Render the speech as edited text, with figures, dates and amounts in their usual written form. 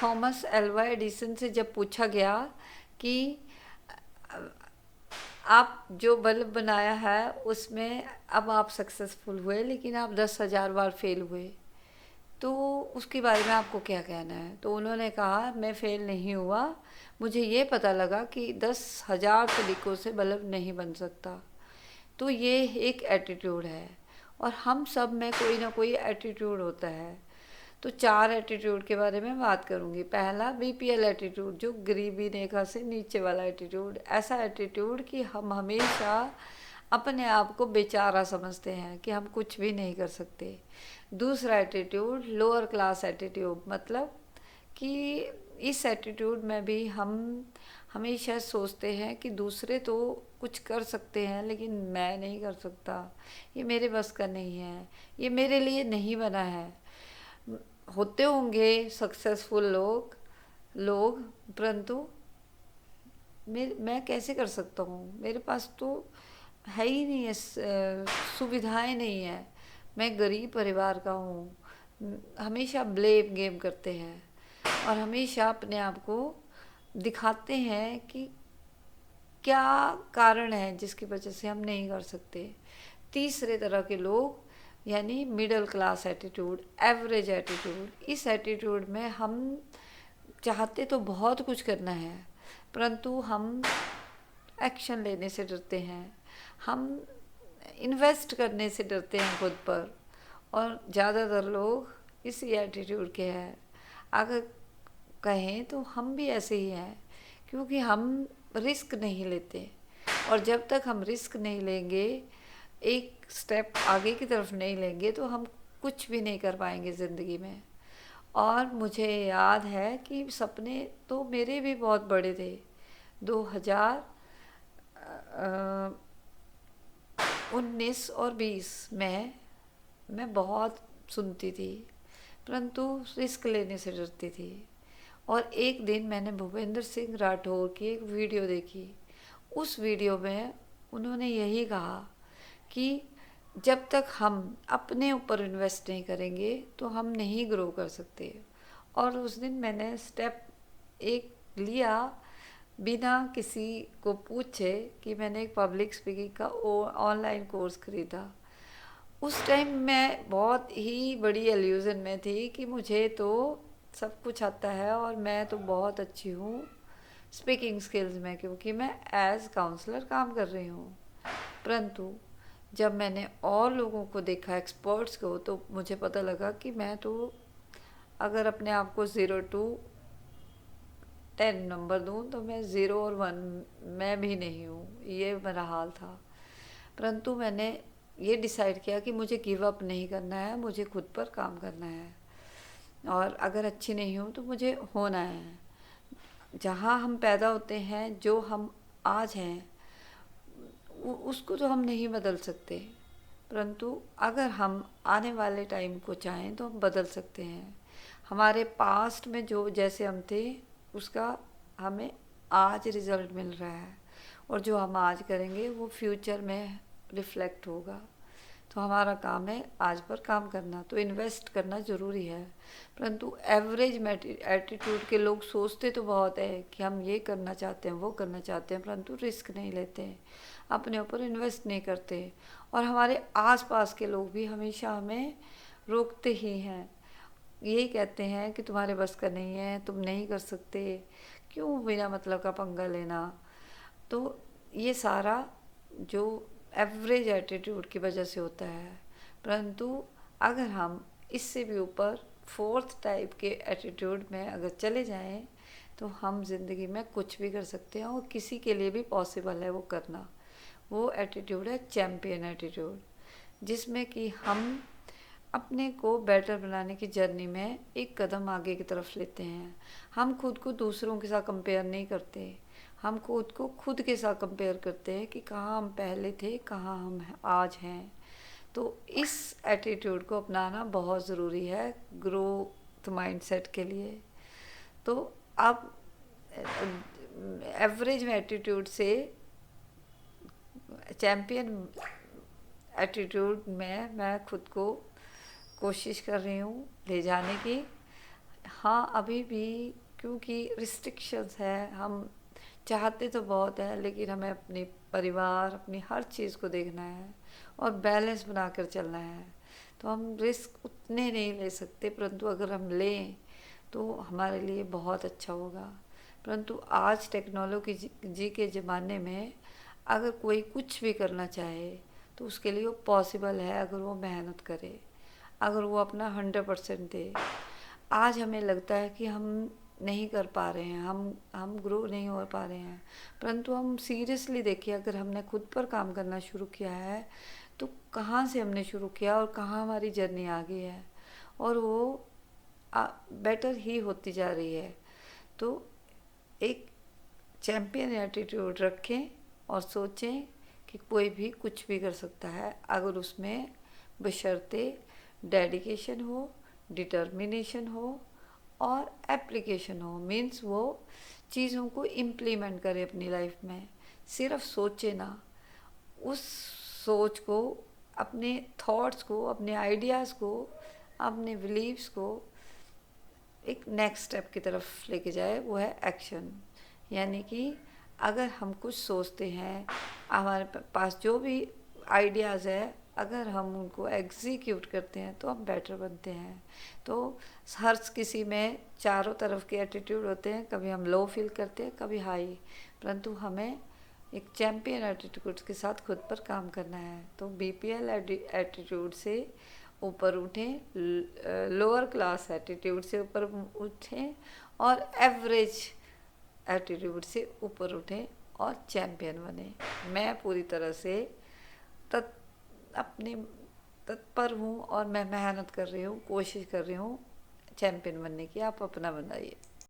Thomas Alva Edison से जब पूछा गया कि आप जो बल्ब बनाया है उसमें अब आप सक्सेसफुल हुए लेकिन आप 10,000 बार फेल हुए, तो उसके बारे में आपको क्या कहना है? तो उन्होंने कहा मैं फेल नहीं हुआ, मुझे ये पता लगा कि 10,000 तरीक़ों से बल्ब नहीं बन सकता। तो ये एक एटीट्यूड है और हम सब में कोई ना कोई एटीट्यूड होता है। तो 4 एटीट्यूड के बारे में बात करूँगी। पहला बीपीएल एटीट्यूड, जो गरीबी रेखा से नीचे वाला एटीट्यूड। ऐसा एटीट्यूड कि हम हमेशा अपने आप को बेचारा समझते हैं कि हम कुछ भी नहीं कर सकते। दूसरा एटीट्यूड लोअर क्लास एटीट्यूड, मतलब कि इस एटीट्यूड में भी हम हमेशा सोचते हैं कि दूसरे तो कुछ कर सकते हैं लेकिन मैं नहीं कर सकता, ये मेरे बस का नहीं है, ये मेरे लिए नहीं बना है। होते होंगे सक्सेसफुल लोग लोग परंतु मैं कैसे कर सकता हूँ, मेरे पास तो है ही नहीं है, सुविधाएं नहीं है, मैं गरीब परिवार का हूँ। हमेशा ब्लेम गेम करते हैं और हमेशा अपने आप को दिखाते हैं कि क्या कारण है जिसकी वजह से हम नहीं कर सकते। तीसरे तरह के लोग यानी middle class attitude, average attitude. इस एटीट्यूड में हम चाहते तो बहुत कुछ करना है परंतु हम एक्शन लेने से डरते हैं, हम इन्वेस्ट करने से डरते हैं खुद पर। और ज़्यादातर लोग इसी एटीट्यूड के हैं। अगर कहें तो हम भी ऐसे ही हैं, क्योंकि हम रिस्क नहीं लेते और जब तक हम रिस्क नहीं लेंगे, एक स्टेप आगे की तरफ नहीं लेंगे, तो हम कुछ भी नहीं कर पाएंगे ज़िंदगी में। और मुझे याद है कि सपने तो मेरे भी बहुत बड़े थे। 2019 और 20 में मैं बहुत सुनती थी परंतु रिस्क लेने से डरती थी। और एक दिन मैंने भूपेंद्र सिंह राठौर की एक वीडियो देखी। उस वीडियो में उन्होंने यही कहा कि जब तक हम अपने ऊपर इन्वेस्ट नहीं करेंगे तो हम नहीं ग्रो कर सकते। और उस दिन मैंने स्टेप एक लिया बिना किसी को पूछे कि मैंने एक पब्लिक स्पीकिंग का ऑनलाइन कोर्स खरीदा। उस टाइम मैं बहुत ही बड़ी एल्यूजन में थी कि मुझे तो सब कुछ आता है और मैं तो बहुत अच्छी हूँ स्पीकिंग स्किल्स में, क्योंकि मैं एज काउंसलर काम कर रही हूँ। परंतु जब मैंने और लोगों को देखा, एक्सपर्ट्स को, तो मुझे पता लगा कि मैं तो अगर अपने आप को 0 to 10 नंबर दूँ तो मैं 0 और 1 मैं भी नहीं हूँ, ये मेरा हाल था। परंतु मैंने ये डिसाइड किया कि मुझे गिव अप नहीं करना है, मुझे खुद पर काम करना है और अगर अच्छी नहीं हूँ तो मुझे होना है। जहाँ हम पैदा होते हैं, जो हम आज हैं उसको तो हम नहीं बदल सकते, परंतु अगर हम आने वाले टाइम को चाहें तो हम बदल सकते हैं। हमारे पास्ट में जो जैसे हम थे उसका हमें आज रिज़ल्ट मिल रहा है और जो हम आज करेंगे वो फ्यूचर में रिफ्लेक्ट होगा। तो हमारा काम है आज पर काम करना, तो इन्वेस्ट करना ज़रूरी है। परंतु एवरेज एटीट्यूड के लोग सोचते तो बहुत है कि हम ये करना चाहते हैं, वो करना चाहते हैं, परंतु रिस्क नहीं लेते हैं, अपने ऊपर इन्वेस्ट नहीं करते। और हमारे आसपास के लोग भी हमेशा हमें रोकते ही हैं, यही कहते हैं कि तुम्हारे बस का नहीं है, तुम नहीं कर सकते, क्यों बिना मतलब का पंगा लेना। तो ये सारा जो एवरेज एटीट्यूड की वजह से होता है। परंतु अगर हम इससे भी ऊपर फोर्थ टाइप के एटीट्यूड में अगर चले जाएं तो हम ज़िंदगी में कुछ भी कर सकते हैं और किसी के लिए भी पॉसिबल है वो करना। वो एटीट्यूड है चैम्पियन एटीट्यूड, जिसमें कि हम अपने को बेटर बनाने की जर्नी में एक कदम आगे की तरफ लेते हैं। हम खुद को दूसरों के साथ कंपेयर नहीं करते, हम खुद को खुद के साथ कंपेयर करते हैं कि कहाँ हम पहले थे, कहाँ हम आज हैं। तो इस एटीट्यूड को अपनाना बहुत ज़रूरी है ग्रोथ माइंडसेट के लिए। तो अब एवरेज एटीट्यूड से चैम्पियन एटीट्यूड में मैं खुद को कोशिश कर रही हूँ ले जाने की। हाँ, अभी भी, क्योंकि रिस्ट्रिक्शंस है, हम चाहते तो बहुत है लेकिन हमें अपने परिवार, अपनी हर चीज़ को देखना है और बैलेंस बनाकर चलना है। तो हम रिस्क उतने नहीं ले सकते, परंतु अगर हम लें तो हमारे लिए बहुत अच्छा होगा। परंतु आज टेक्नोलॉजी जी के ज़माने में अगर कोई कुछ भी करना चाहे तो उसके लिए वो पॉसिबल है, अगर वो मेहनत करे, अगर वो अपना 100% दे। आज हमें लगता है कि हम नहीं कर पा रहे हैं, हम ग्रो नहीं हो पा रहे हैं, परंतु हम सीरियसली देखिए, अगर हमने खुद पर काम करना शुरू किया है तो कहाँ से हमने शुरू किया और कहाँ हमारी जर्नी आ गई है, और वो बेटर ही होती जा रही है। तो एक चैम्पियन एटीट्यूड रखें और सोचें कि कोई भी कुछ भी कर सकता है, अगर उसमें बशर्ते डेडिकेशन हो, डिटर्मिनेशन हो और एप्लीकेशन हो। मीन्स वो चीज़ों को इम्प्लीमेंट करे अपनी लाइफ में, सिर्फ सोचे ना, उस सोच को, अपने थॉट्स को, अपने आइडियाज़ को, अपने बिलीव्स को एक नेक्स्ट स्टेप की तरफ लेके जाए, वो है एक्शन। यानी कि अगर हम कुछ सोचते हैं, हमारे पास जो भी आइडियाज़ है, अगर हम उनको एग्जीक्यूट करते हैं तो हम बेटर बनते हैं। तो हर किसी में चारों तरफ के एटीट्यूड होते हैं, कभी हम लो फील करते हैं, कभी हाई, परंतु हमें एक चैम्पियन एटीट्यूड के साथ खुद पर काम करना है। तो बीपीएल एटीट्यूड से ऊपर उठें, लोअर क्लास एटीट्यूड से ऊपर उठें और एवरेज एटीट्यूड से ऊपर उठें और चैम्पियन बने। मैं पूरी तरह से तत् अपने तत्पर हूँ और मैं मेहनत कर रही हूँ, कोशिश कर रही हूँ चैम्पियन बनने की। आप अपना बनाइए।